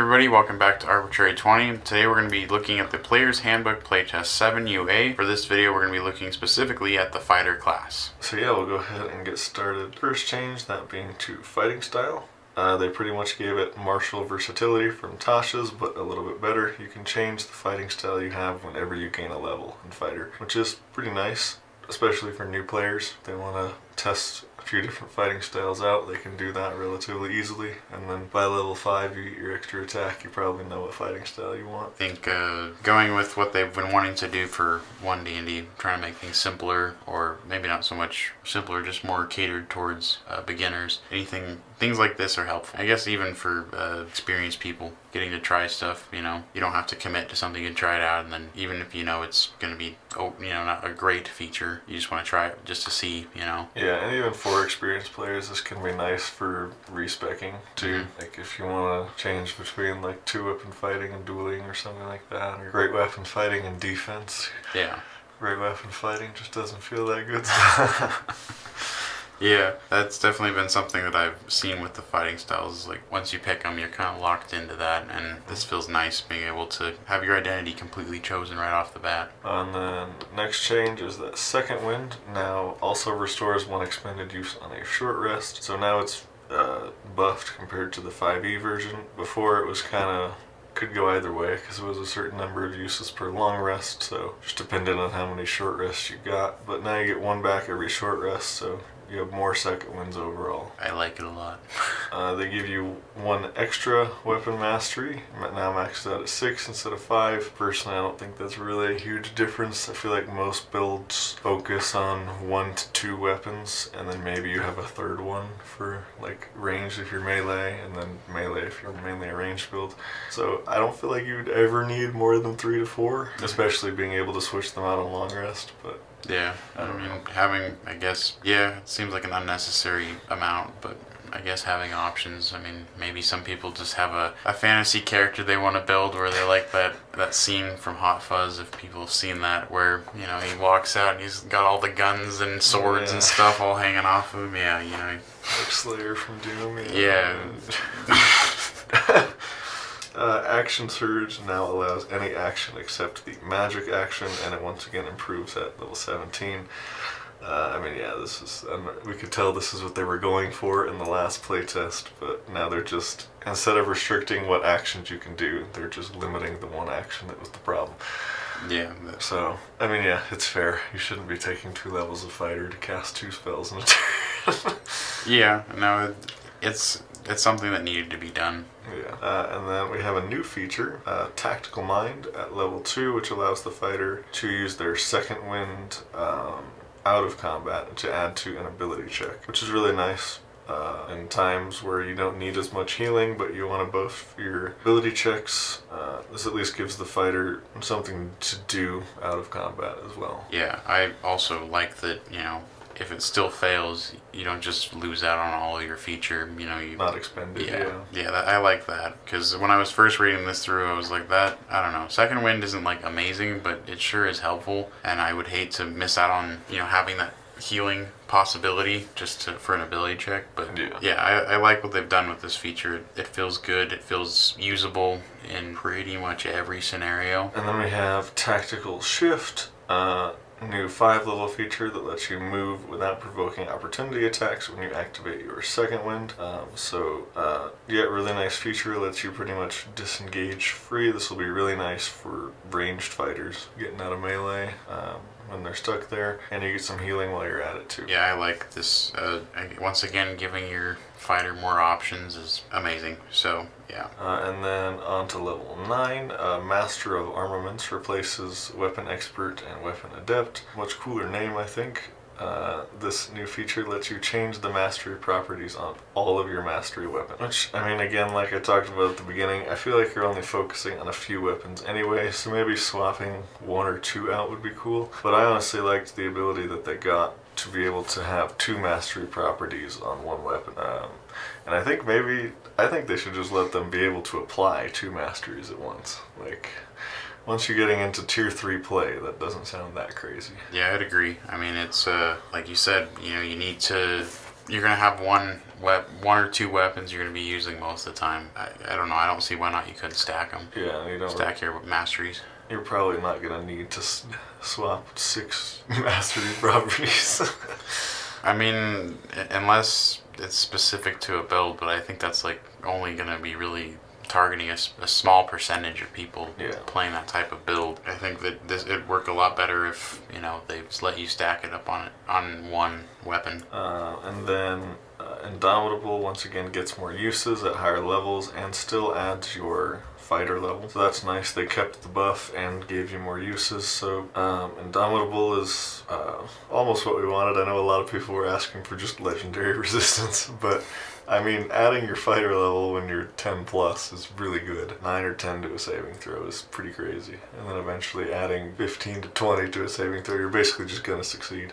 everybody, welcome back to Arbitrary 20. Today we're going to be looking at the Player's Handbook Playtest 7 UA. For this video we're going to be looking specifically at the fighter class. So yeah, we'll go ahead and get started. First change, that being to fighting style. They pretty much gave it martial versatility from Tasha's, but a little bit better. You can change the fighting style you have whenever you gain a level in fighter, which is pretty nice, especially for new players. If they want to test a few different fighting styles out, they can do that relatively easily, and then by level 5 you get your extra attack. You probably know what fighting style you want. I think going with what they've been wanting to do for 1D&D, trying to make things simpler, or maybe not so much simpler, just more catered towards beginners. Things like this are helpful. I guess even for experienced people, getting to try stuff, you don't have to commit to something and try it out, and then even if it's going to be, not a great feature, you just want to try it just to see, Yeah, and even for experienced players, this can be nice for respecking too. Mm-hmm. Like if you want to change between like 2-weapon fighting and dueling or something like that, or great weapon fighting and defense. Yeah. Great weapon fighting just doesn't feel that good. Yeah, that's definitely been something that I've seen with the fighting styles. Like once you pick them, you're kind of locked into that, and this feels nice being able to have your identity completely chosen right off the bat. And then next change is that second wind now also restores 1 expended use on a short rest. So now it's buffed compared to the 5e version. Before it was could go either way because it was a certain number of uses per long rest, so just depended on how many short rests you got. But now you get 1 back every short rest, so you have more second wins overall. I like it a lot. They give you 1 extra weapon mastery, now maxed out at 6 instead of 5. Personally, I don't think that's really a huge difference. I feel like most builds focus on 1 to 2 weapons, and then maybe you have a third one for like range if you're melee, and then melee if you're mainly a ranged build. So I don't feel like you'd ever need more than 3 to 4, especially being able to switch them out on long rest, but yeah, it seems like an unnecessary amount, but I guess having options, maybe some people just have a fantasy character they want to build where they like that scene from Hot Fuzz, if people have seen that, where, he walks out and he's got all the guns and swords and stuff all hanging off of him, like Slayer from Doom. Yeah. Action Surge now allows any action except the magic action, and it once again improves at level 17. This is, we could tell this is what they were going for in the last playtest, but now they're just, instead of restricting what actions you can do, they're just limiting the 1 action that was the problem. Yeah. So, it's fair. You shouldn't be taking 2 levels of fighter to cast 2 spells in a turn. Yeah, no, it's something that needed to be done. Yeah, and then we have a new feature, Tactical Mind at level 2, which allows the fighter to use their second wind out of combat to add to an ability check, which is really nice in times where you don't need as much healing, but you want to buff your ability checks. This at least gives the fighter something to do out of combat as well. Yeah, I also like that, if it still fails, you don't just lose out on all your feature, you... Not expended, Yeah, I like that, because when I was first reading this through, I was like, I don't know, Second Wind isn't, amazing, but it sure is helpful, and I would hate to miss out on, having that healing possibility just for an ability check, but I like what they've done with this feature. It feels good, it feels usable in pretty much every scenario. And then we have Tactical Shift, new 5-level feature that lets you move without provoking opportunity attacks when you activate your second wind. Really nice feature. Lets you pretty much disengage free. This will be really nice for ranged fighters getting out of melee when they're stuck there, and you get some healing while you're at it too. Yeah, I like this. Once again, giving your fighter more options is amazing. So yeah. And then on to level 9, Master of Armaments replaces Weapon Expert and Weapon Adept. Much cooler name, I think. This new feature lets you change the mastery properties on all of your mastery weapons. Which, again, like I talked about at the beginning, I feel like you're only focusing on a few weapons anyway, so maybe swapping 1 or 2 out would be cool. But I honestly liked the ability that they got to be able to have 2 mastery properties on 1 weapon. And I think they should just let them be able to apply 2 masteries at once. Once you're getting into tier 3 play, that doesn't sound that crazy. Yeah, I'd agree. It's like you said, you need to you're gonna have one or two weapons you're gonna be using most of the time. I don't know. I don't see why not you couldn't stack them. Yeah, you don't. Stack your masteries. You're probably not gonna need to swap 6 mastery properties. I mean, unless it's specific to a build, but I think that's like only gonna be really targeting a small percentage of people playing that type of build. I think that it'd work a lot better if they just let you stack it up on one weapon. And then Indomitable once again gets more uses at higher levels and still adds your fighter level. So that's nice. They kept the buff and gave you more uses. So Indomitable is almost what we wanted. I know a lot of people were asking for just legendary resistance, but I mean, adding your fighter level when you're 10 plus is really good. 9 or 10 to a saving throw is pretty crazy. And then eventually adding 15 to 20 to a saving throw, you're basically just going to succeed.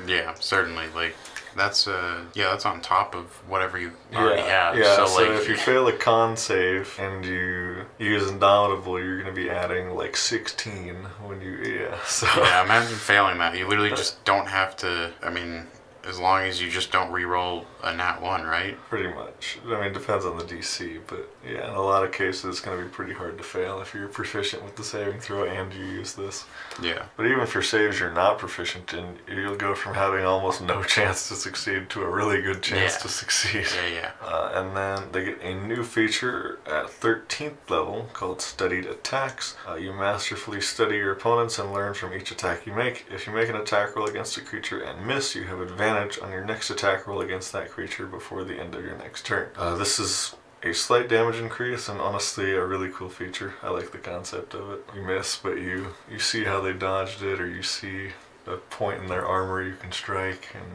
Yeah, certainly. Like, that's on top of whatever you already have. Yeah, so if you fail a con save and you use Indomitable, you're going to be adding like 16 when you, Yeah, imagine failing that. You literally just don't have to, I mean, as long as you just don't re-roll a nat 1, right? Pretty much. I mean, it depends on the DC, but yeah, in a lot of cases it's going to be pretty hard to fail if you're proficient with the saving throw and you use this. Yeah. But even for saves you're not proficient in, you'll go from having almost no chance to succeed to a really good chance to succeed. Yeah. And then they get a new feature at 13th level called Studied Attacks. You masterfully study your opponents and learn from each attack you make. If you make an attack roll against a creature and miss, you have advantage on your next attack roll against that creature before the end of your next turn. This is a slight damage increase and honestly a really cool feature. I like the concept of it. You miss, but you see how they dodged it, or you see a point in their armor you can strike and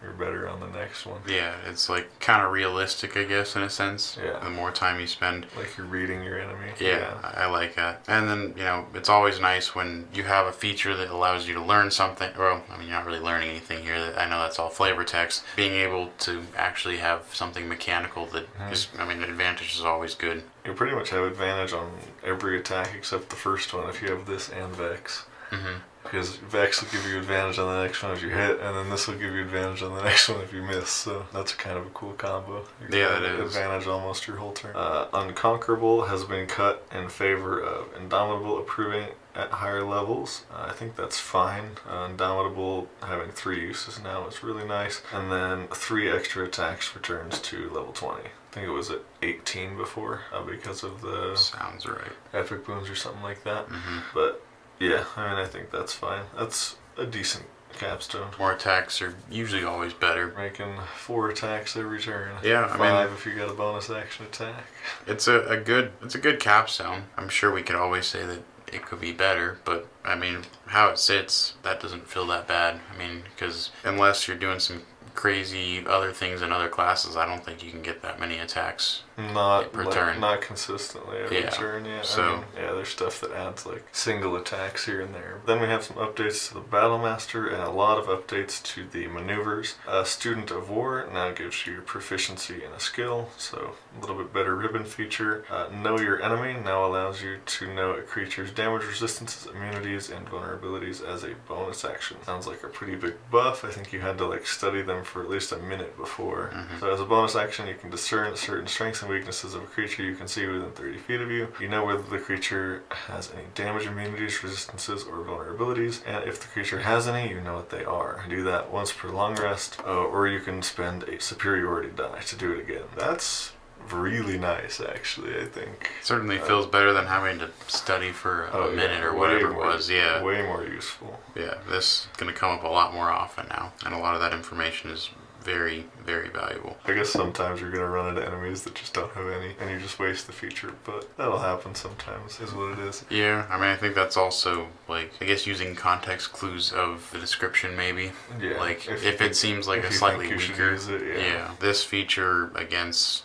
you're better on the next one. Yeah, it's like kind of realistic, I guess, in a sense. Yeah. The more time you spend. Like you're reading your enemy. Yeah, I like that. And then, it's always nice when you have a feature that allows you to learn something. Well, I mean, you're not really learning anything here. I know that's all flavor text. Being able to actually have something mechanical that is, I mean, advantage is always good. You pretty much have advantage on every attack except the first one if you have this and Vex. Mm-hmm. Because Vex will give you advantage on the next one if you hit, and then this will give you advantage on the next one if you miss. So that's kind of a cool combo. Yeah, it is. Advantage almost your whole turn. Unconquerable has been cut in favor of Indomitable approving at higher levels. I think that's fine. Indomitable having 3 uses now is really nice. And then 3 extra attacks returns to level 20. I think it was at 18 before because of the Sounds right. epic boons or something like that. Mm-hmm. But yeah, I mean, I think that's fine. That's a decent capstone. More attacks are usually always better. Making 4 attacks every turn. Yeah, 5 if you got a bonus action attack. It's a good capstone. I'm sure we could always say that it could be better, but I mean, how it sits, that doesn't feel that bad. I mean, because unless you're doing some crazy other things in other classes, I don't think you can get that many attacks per turn. Not consistently every turn. Yeah, so I mean, there's stuff that adds like single attacks here and there. Then we have some updates to the Battlemaster and a lot of updates to the maneuvers. Student of War now gives you proficiency in a skill, so a little bit better ribbon feature. Know Your Enemy now allows you to know a creature's damage resistances, immunities, and vulnerabilities as a bonus action. Sounds like a pretty big buff. I think you had to like study them for at least a minute before. Mm-hmm. So as a bonus action, you can discern certain strengths and weaknesses of a creature you can see within 30 feet of you. You know whether the creature has any damage immunities, resistances, or vulnerabilities, and if the creature has any, you know what they are. Do that once per long rest, or you can spend a superiority die to do it again. That's really nice, actually, I think. Certainly feels better than having to study for a minute or whatever it was. Yeah. Way more useful. Yeah, this is going to come up a lot more often now, and a lot of that information is very, very valuable. I guess sometimes you're going to run into enemies that just don't have any, and you just waste the feature, but that'll happen sometimes, is what it is. Yeah, I mean, I think that's also, like, I guess using context clues of the description, maybe. Yeah. Like, if it seems like a slightly weaker, use it, this feature against,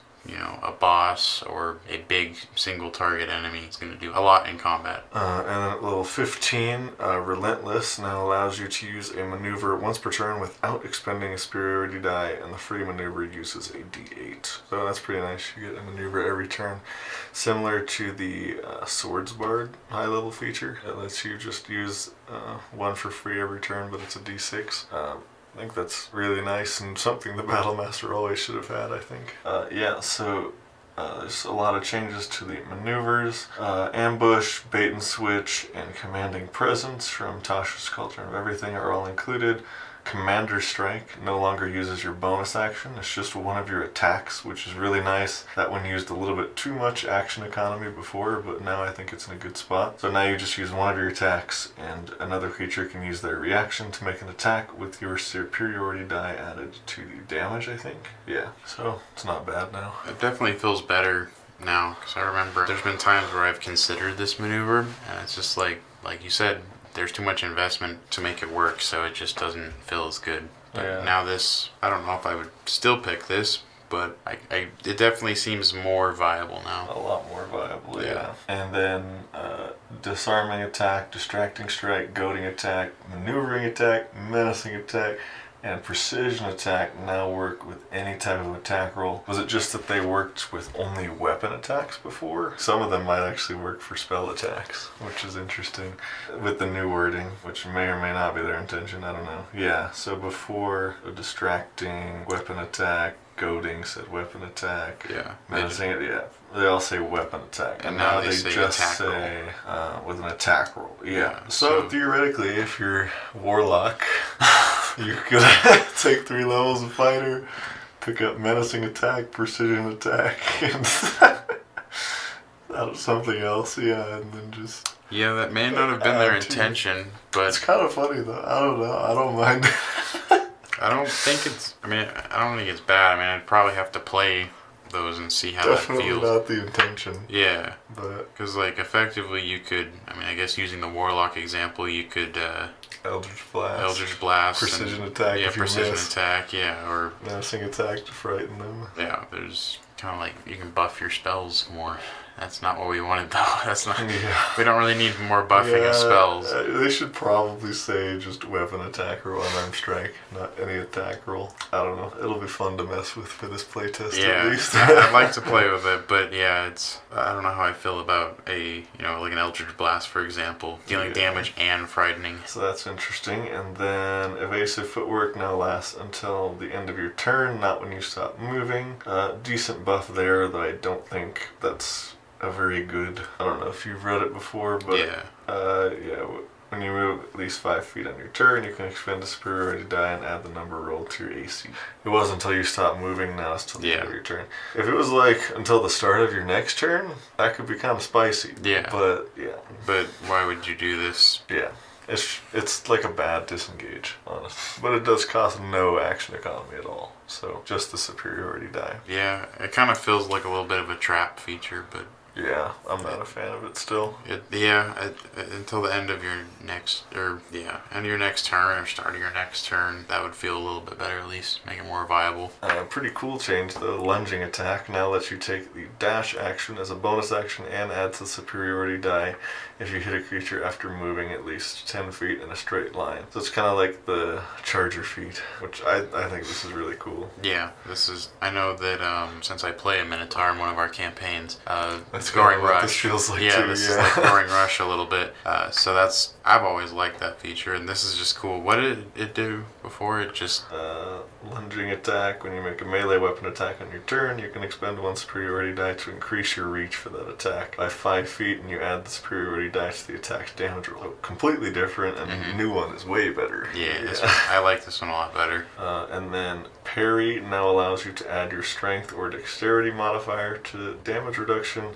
a boss or a big single target enemy is going to do a lot in combat. And then at level 15, Relentless now allows you to use a maneuver once per turn without expending a superiority die, and the free maneuver uses a d8. So that's pretty nice. You get a maneuver every turn. Similar to the Swords Bard high level feature. It lets you just use one for free every turn, but it's a d6. I think that's really nice and something the Battlemaster always should have had, I think. There's a lot of changes to the maneuvers. Ambush, bait and switch, and commanding presence from Tasha's Cauldron of Everything are all included. Commander Strike no longer uses your bonus action. It's just one of your attacks, which is really nice. That one used a little bit too much action economy before, but now I think it's in a good spot. So now you just use one of your attacks, and another creature can use their reaction to make an attack with your superiority die added to the damage, I think. Yeah, so it's not bad now. It definitely feels better now, because I remember there's been times where I've considered this maneuver, and it's just like you said, there's too much investment to make it work, so it just doesn't feel as good. But now this, I don't know if I would still pick this, but it definitely seems more viable now. A lot more viable, yeah. And then disarming attack, distracting strike, goading attack, maneuvering attack, menacing attack, and precision attack now work with any type of attack roll. Was it just that they worked with only weapon attacks before? Some of them might actually work for spell attacks, which is interesting with the new wording, which may or may not be their intention, I don't know. Yeah, so before a distracting weapon attack, goading said weapon attack. Yeah. Menacing it, yeah. They all say weapon attack. And now they just say with an attack roll. Yeah. So theoretically, if you're Warlock, you could take 3 levels of fighter, pick up menacing attack, precision attack, and something else, and then just... Yeah, that may not have been their intention, but... It's kind of funny, though. I don't know. I don't mind. I don't think it's bad. I mean, I'd probably have to play those and see how that feels. Definitely not the intention. Yeah. But... Because, effectively you could... I guess using the Warlock example, you could... Eldritch Blast. Eldritch Blast. Precision attack. Yeah, precision attack, or... Menacing attack to frighten them. Yeah, there's kind of you can buff your spells more. That's not what we wanted, though. That's not... Yeah. We don't really need more buffing of spells. They should probably say just weapon attack or unarmed strike, not any attack roll. I don't know. It'll be fun to mess with for this playtest, at least. I'd like to play with it, but it's... I don't know how I feel about like an Eldritch Blast, for example. Dealing damage and frightening. So that's interesting. And then evasive footwork now lasts until the end of your turn, not when you stop moving. Decent buff there, though I don't think that's a very good... I don't know if you've read it before, but when you move at least 5 feet on your turn, you can expend a superiority die and add the number rolled to your AC. It was until you stop moving, now it's till the end of your turn. If it was until the start of your next turn, that could be kind of spicy. Yeah. But why would you do this? Yeah. It's like a bad disengage, honestly. But it does cost no action economy at all. So just the superiority die. Yeah, it kind of feels like a little bit of a trap feature, but... Yeah, I'm not a fan of it still. Until the end of your next, end of your next turn or start of your next turn, that would feel a little bit better at least, make it more viable. Pretty cool change though. Lunging attack now lets you take the dash action as a bonus action and adds the superiority die if you hit a creature after moving at least 10 feet in a straight line. So it's kind of like the charger feat, which I think this is really cool. Yeah, I know that since I play a Minotaur in one of our campaigns, it's Goring Rush. This feels like this is like Goring Rush a little bit. So I've always liked that feature, and this is just cool. What did it do before? It just... lunging attack. When you make a melee weapon attack on your turn, you can expend 1 superiority die to increase your reach for that attack by 5 feet, and you add the superiority die to the attack's damage roll. So completely different, and the new one is way better. Yeah. This one, I like this one a lot better. And then parry now allows you to add your strength or dexterity modifier to damage reduction.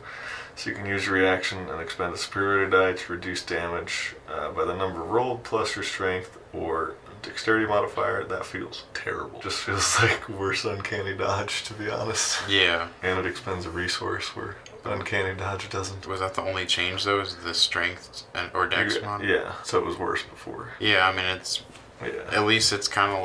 So you can use your reaction and expend a superiority die to reduce damage by the number rolled plus your strength or dexterity modifier. That feels terrible. Just feels like worse uncanny dodge, to be honest. Yeah. And it expends a resource where uncanny dodge doesn't. Was that the only change though? Is the strength or dex mod? Yeah. So it was worse before. Yeah. it's. Yeah. At least it's kind of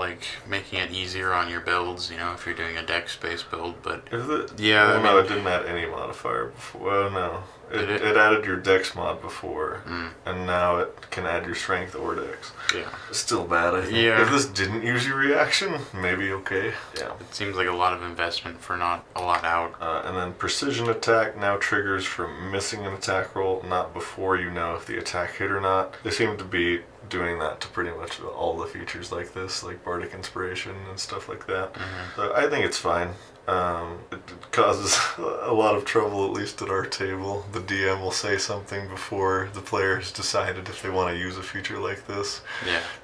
making it easier on your builds, if you're doing a dex-based build, but... Is it? Yeah. No, it didn't add any modifier before. Well, no. It added your dex mod before, and now it can add your strength or dex. Yeah. It's still bad, I think. Yeah. If this didn't use your reaction, maybe okay. Yeah. It seems like a lot of investment for not a lot out. And then precision attack now triggers from missing an attack roll, not before you know if the attack hit or not. They seem to be doing that to pretty much all the features like this, like Bardic Inspiration and stuff like that. So I think it's fine. It causes a lot of trouble, at least at our table. The DM will say something before the players decided if they want to use a feature like this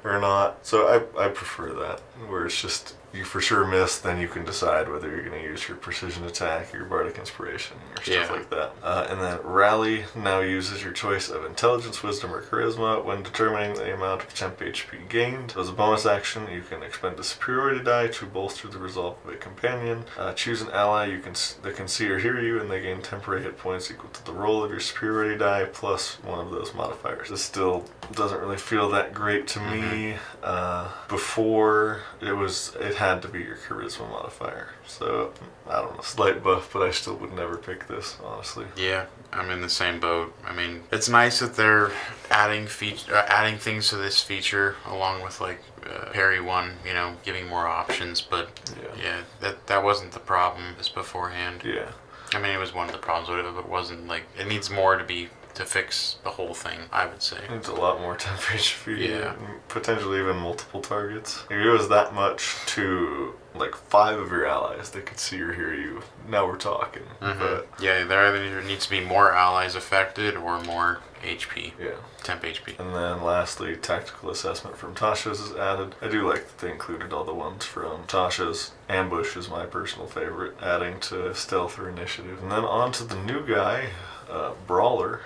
or not. So I prefer that, where it's just you for sure miss, then you can decide whether you're going to use your precision attack or your Bardic Inspiration or stuff like that. And then Rally now uses your choice of Intelligence, Wisdom, or Charisma when determining the amount of temp HP gained. As a bonus action, you can expend a superiority die to bolster the resolve of a companion. Choose an ally that can see or hear you, and they gain temporary hit points equal to the roll of your superiority die plus one of those modifiers. This still doesn't really feel that great to me. Before it had to be your charisma modifier. So I don't know, slight buff, but I still would never pick this, honestly. Yeah, I'm in the same boat. I mean, it's nice that they're adding things to this feature, along with like Parry 1, giving more options. But that wasn't the problem as beforehand. Yeah. I mean, it was one of the problems with it, but it wasn't like it needs more to fix the whole thing, I would say. It's a lot more temp HP. Yeah. Potentially even multiple targets. If it was that much to like 5 of your allies that could see or hear you, now we're talking. But yeah, there either needs to be more allies affected or more HP. Yeah. Temp HP. And then lastly, Tactical Assessment from Tasha's is added. I do like that they included all the ones from Tasha's. Ambush is my personal favorite, adding to Stealth or Initiative. And then on to the new guy, Brawler.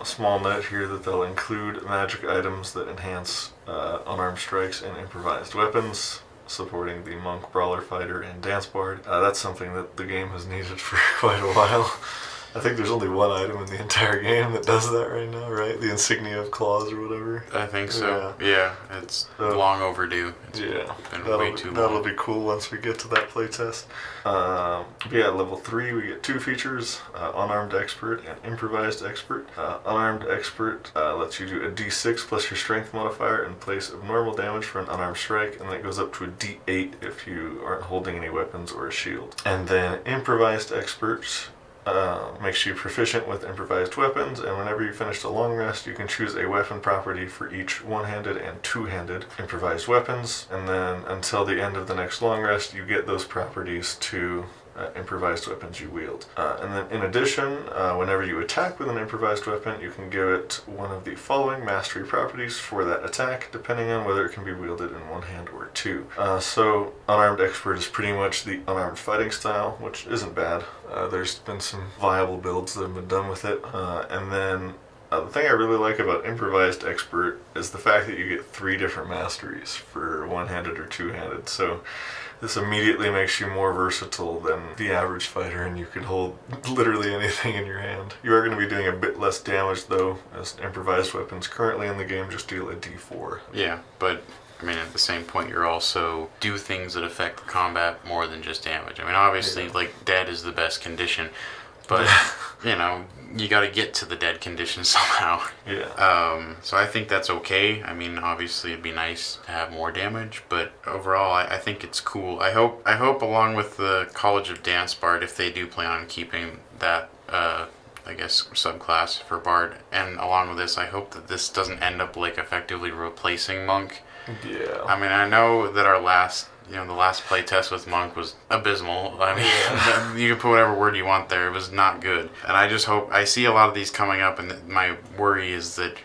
Small note here that they'll include magic items that enhance unarmed strikes and improvised weapons, supporting the Monk, Brawler, Fighter, and Dance Bard. That's something that the game has needed for quite a while. I think there's only one item in the entire game that does that right now, right? The Insignia of Claws or whatever. I think so. Yeah, it's long overdue. It's been way too long. That'll be cool once we get to that playtest. Level 3 we get 2 features, Unarmed Expert and Improvised Expert. Unarmed Expert lets you do a D6 plus your Strength modifier in place of normal damage for an unarmed strike, and then it goes up to a D8 if you aren't holding any weapons or a shield. And then Improvised Expert makes you proficient with improvised weapons, and whenever you finish the long rest, you can choose a weapon property for each one-handed and two-handed improvised weapons, and then until the end of the next long rest, you get those properties to improvised weapons you wield. And then in addition, whenever you attack with an improvised weapon, you can give it one of the following mastery properties for that attack, depending on whether it can be wielded in one hand or two. So Unarmed Expert is pretty much the unarmed fighting style, which isn't bad. There's been some viable builds that have been done with it. And then the thing I really like about Improvised Expert is the fact that you get 3 different masteries for one-handed or two-handed. So this immediately makes you more versatile than the average fighter, and you can hold literally anything in your hand. You are going to be doing a bit less damage though, as improvised weapons currently in the game just deal a D4. Yeah, but I mean, at the same point, you're also do things that affect the combat more than just damage. I mean, obviously, like, dead is the best condition, but, you got to get to the dead condition somehow. Yeah. So I think that's okay. I mean, obviously, it'd be nice to have more damage, but overall, I think it's cool. I hope along with the College of Dance Bard, if they do plan on keeping that, subclass for Bard, and along with this, I hope that this doesn't end up, like, effectively replacing Monk. Yeah. I mean, I know that our last playtest with Monk was abysmal. I mean, you can put whatever word you want there. It was not good. And I just hope, I see a lot of these coming up, and my worry is that,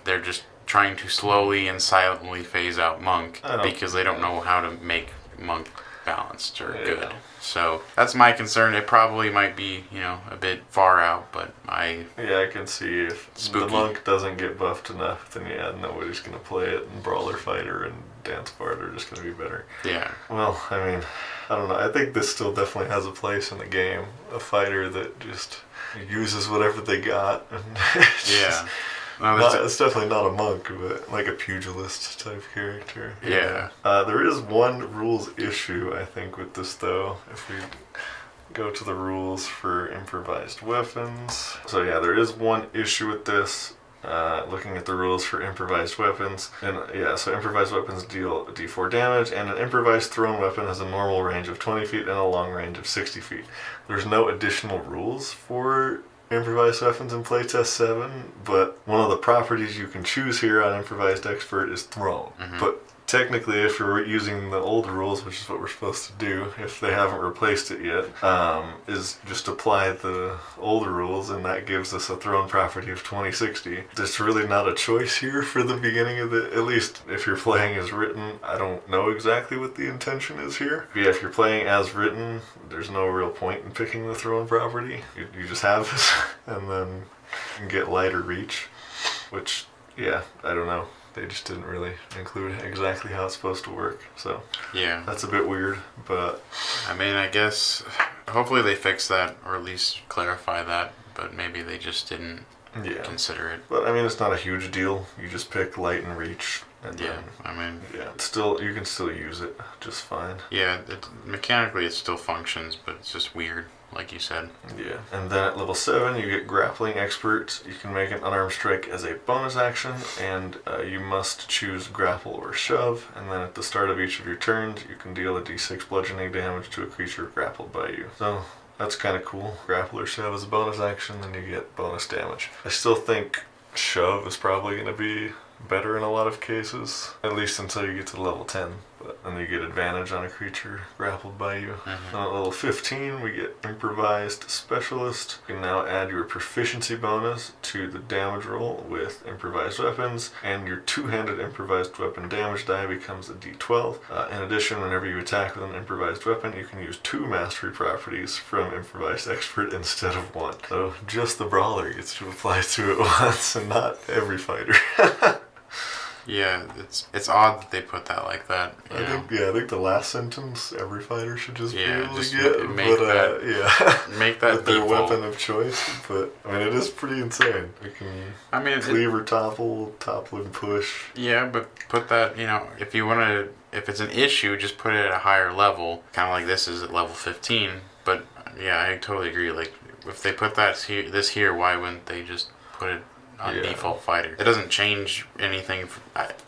they're just trying to slowly and silently phase out Monk because they don't know how to make Monk balanced or good. So that's my concern. It probably might be, a bit far out, but I can see if the Monk doesn't get buffed enough, then nobody's going to play it, and Brawler, Fighter, and Dance Bard are just going to be better. Yeah. Well, I mean, I don't know. I think this still definitely has a place in the game. A fighter that just uses whatever they got. And yeah. It's definitely not a monk, but like a pugilist type character. Yeah. There is one rules issue, I think, with this, though. If we go to the rules for improvised weapons. So yeah, there is one issue with this. Looking at the rules for improvised weapons, so improvised weapons deal D4 damage, and an improvised thrown weapon has a normal range of 20 feet and a long range of 60 feet. There's no additional rules for improvised weapons in Playtest 7, but one of the properties you can choose here on Improvised Expert is thrown. But technically, if you're using the old rules, which is what we're supposed to do, if they haven't replaced it yet, is just apply the old rules, and that gives us a thrown property of 2060. There's really not a choice here for the beginning of at least if you're playing as written. I don't know exactly what the intention is here. But yeah, if you're playing as written, there's no real point in picking the thrown property. You just have it, and then you can get lighter reach, which, yeah, I don't know. They just didn't really include exactly how it's supposed to work, so yeah, that's a bit weird. But I mean, I guess hopefully they fix that, or at least clarify that. But maybe they just didn't consider it. But I mean, it's not a huge deal. You just pick light and reach, and then, I mean, it's still, you can still use it just fine. Yeah, mechanically it still functions, but it's just weird, like you said. Yeah, and then at level 7 you get Grappling Expert. You can make an unarmed strike as a bonus action, and you must choose Grapple or Shove, and then at the start of each of your turns you can deal a d6 bludgeoning damage to a creature grappled by you. So that's kind of cool. Grapple or Shove as a bonus action, then you get bonus damage. I still think Shove is probably going to be better in a lot of cases, at least until you get to level 10. But then you get advantage on a creature grappled by you. And at level 15 we get Improvised Specialist. You can now add your proficiency bonus to the damage roll with improvised weapons, and your two-handed improvised weapon damage die becomes a d12. In addition, whenever you attack with an improvised weapon, you can use 2 mastery properties from Improvised Expert instead of 1. So just the Brawler gets to apply to it once, and not every fighter. Yeah, it's odd that they put that like that. I think the last sentence every fighter should just be able just to get, make that, make that with their default. weapon of choice. But I mean, it is pretty insane. You can cleave or topple and push. Yeah, but put that, if you want to, if it's an issue, just put it at a higher level, kind of like this is at level 15. But yeah, I totally agree. Like if they put this here, why wouldn't they just put it on default fighter? It doesn't change anything.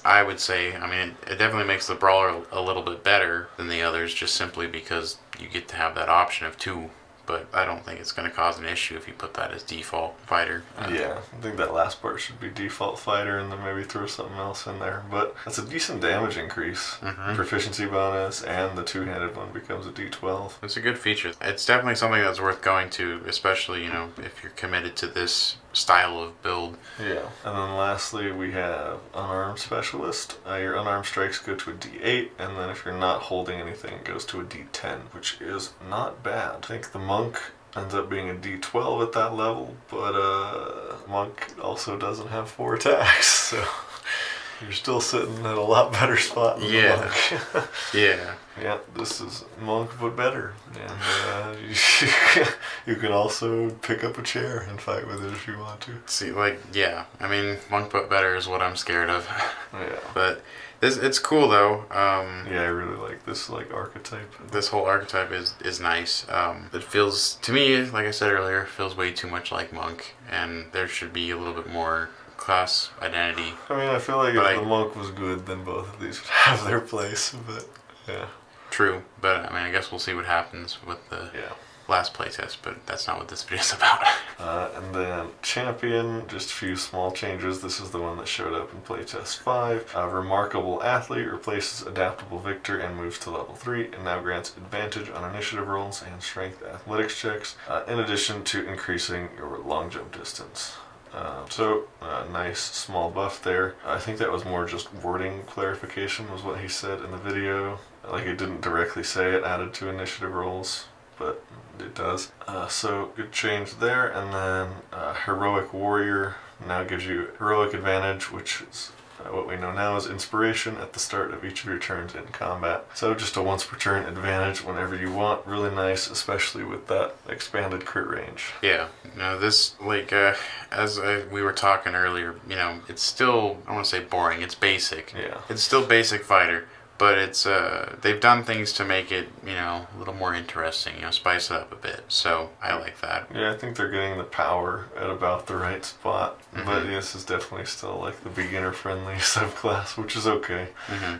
I would say, I mean, it definitely makes the Brawler a little bit better than the others, just simply because you get to have that option of 2. But I don't think it's going to cause an issue if you put that as default fighter. I think that last part should be default fighter, and then maybe throw something else in there. But that's a decent damage increase. Proficiency bonus, and the two-handed one becomes a d12. It's a good feature. It's definitely something that's worth going to, especially, if you're committed to this style of build. Yeah. And then lastly, we have Unarmed Specialist. Your unarmed strikes go to a d8, and then if you're not holding anything, it goes to a d10, which is not bad. I think the Monk ends up being a d12 at that level, but Monk also doesn't have 4 attacks, so you're still sitting at a lot better spot than the Monk. Yeah, this is Monk but better, and you can also pick up a chair and fight with it if you want to. See, I mean, Monk but better is what I'm scared of. Yeah. But it's cool though. I really like this archetype. This whole archetype is nice. It feels, to me, like I said earlier, feels way too much like Monk, and there should be a little bit more class identity. I mean, I feel like if the Monk was good, then both of these would have their place, but yeah. True, but I mean, I guess we'll see what happens with the last playtest, but that's not what this video is about. And then Champion, just a few small changes. This is the one that showed up in Playtest 5. Remarkable Athlete replaces Adaptable Victor and moves to level 3, and now grants advantage on initiative rolls and strength athletics checks, in addition to increasing your long jump distance. Nice small buff there. I think that was more just wording clarification was what he said in the video. Like, it didn't directly say it added to initiative rolls, but it does. So good change there. And then Heroic Warrior now gives you heroic advantage, which is what we know now is inspiration at the start of each of your turns in combat. So just a once per turn advantage whenever you want. Really nice, especially with that expanded crit range. Yeah. This, as we were talking earlier, it's still, I don't want to say boring, it's basic. Yeah. It's still basic fighter, but it's, they've done things to make it, a little more interesting, spice it up a bit. So I like that. Yeah, I think they're getting the power at about the right spot. But this is definitely still like the beginner-friendly subclass, which is okay.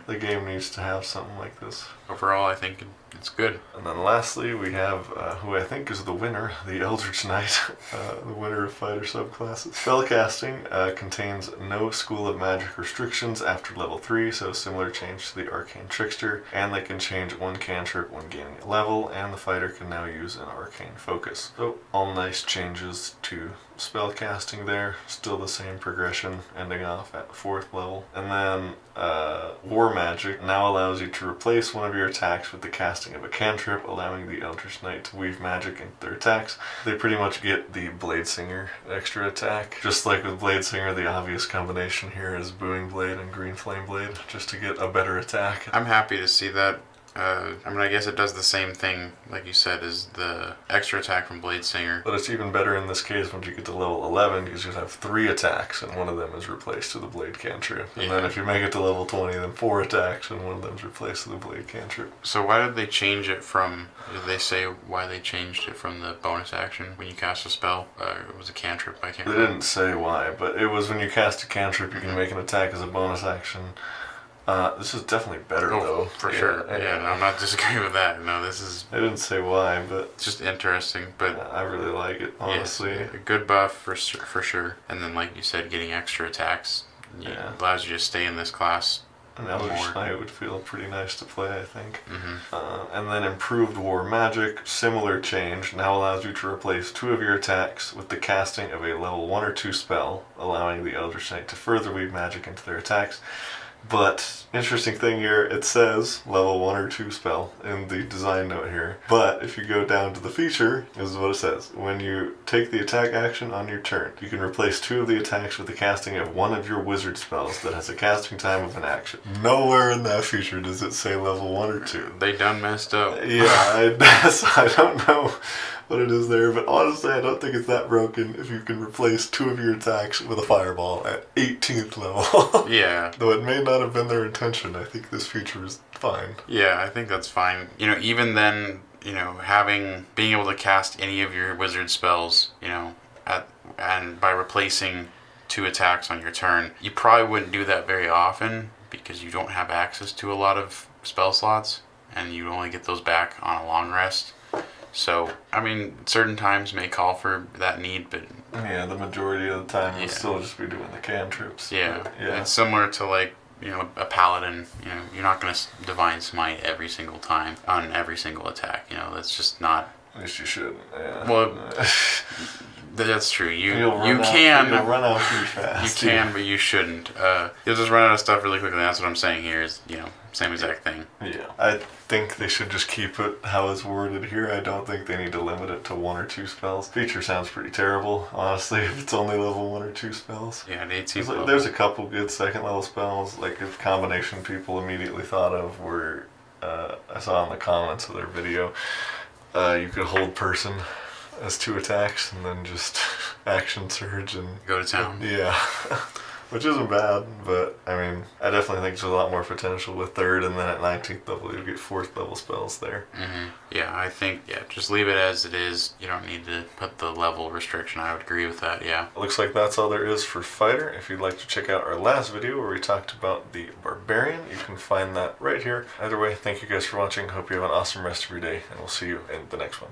The game needs to have something like this. Overall, I think It's good. And then lastly, we have who I think is the winner, the Eldritch Knight, the winner of fighter subclasses. Spellcasting contains no School of Magic restrictions after level 3, so similar change to the Arcane Trickster, and they can change one cantrip when gaining a level, and the fighter can now use an Arcane Focus. So all nice changes to spellcasting there, still the same progression, ending off at 4th level. And then War Magic now allows you to replace one of your attacks with the casting of a cantrip, allowing the Eldritch Knight to weave magic into their attacks. They pretty much get the Bladesinger extra attack. Just like with Bladesinger, the obvious combination here is Booming Blade and Green Flame Blade, just to get a better attack. I'm happy to see that. I mean, I guess it does the same thing, like you said, as the extra attack from Bladesinger. But it's even better in this case once you get to level 11, because you have 3 attacks, and one of them is replaced with a Blade Cantrip. And then if you make it to level 20, then 4 attacks, and one of them is replaced with a Blade Cantrip. So why did they change it from, did they say why they changed it from the bonus action when you cast a spell? It was a cantrip, I can't remember. They didn't say why, but it was when you cast a cantrip, you can make an attack as a bonus action. This is definitely better, though. For sure. Yeah, no, I'm not disagreeing with that. No, this is... I didn't say why, but... It's just interesting, but... I really like it, honestly. Yes, a good buff for sure. And then, like you said, getting extra attacks allows you to stay in this class An Eldritch Knight would feel pretty nice to play, I think. And then Improved War Magic, similar change, now allows you to replace 2 of your attacks with the casting of a level 1 or 2 spell, allowing the Eldritch Knight to further weave magic into their attacks. But, interesting thing here, it says level 1 or 2 spell in the design note here. But, if you go down to the feature, this is what it says. When you take the attack action on your turn, you can replace 2 of the attacks with the casting of one of your wizard spells that has a casting time of an action. Nowhere in that feature does it say level 1 or 2. They done messed up. Yeah, I don't know what it is there, but honestly I don't think it's that broken if you can replace 2 of your attacks with a fireball at 18th level. Yeah. Though it may not have been their intention, I think this feature is fine. Yeah, I think that's fine. You know, even then, you know, being able to cast any of your wizard spells, you know, and by replacing 2 attacks on your turn, you probably wouldn't do that very often because you don't have access to a lot of spell slots, and you only get those back on a long rest. So, I mean, certain times may call for that need, but... Yeah, the majority of the time you'll still just be doing the cantrips. Yeah, it's similar to, like, you know, a paladin. You know, you're not going to Divine Smite every single time on every single attack. You know, that's just not... At least you shouldn't, yeah. Well, that's true. You'll run out pretty fast. You can, but you shouldn't. You'll just run out of stuff really quickly. That's what I'm saying here is, you know, same exact thing. Yeah. I think they should just keep it how it's worded here. I don't think they need to limit it to 1 or 2 spells. Feature sounds pretty terrible, honestly, if it's only level 1 or 2 spells. Yeah, at 18th level. There's a couple good 2nd level spells, like a combination people immediately thought of were, I saw in the comments of their video, you could hold person as 2 attacks and then just action surge and go to town. Yeah. Which isn't bad, but I mean, I definitely think there's a lot more potential with 3rd, and then at 19th level you get 4th level spells there. Yeah, I think, just leave it as it is. You don't need to put the level restriction. I would agree with that, yeah. Looks like that's all there is for Fighter. If you'd like to check out our last video where we talked about the Barbarian, you can find that right here. Either way, thank you guys for watching. Hope you have an awesome rest of your day, and we'll see you in the next one.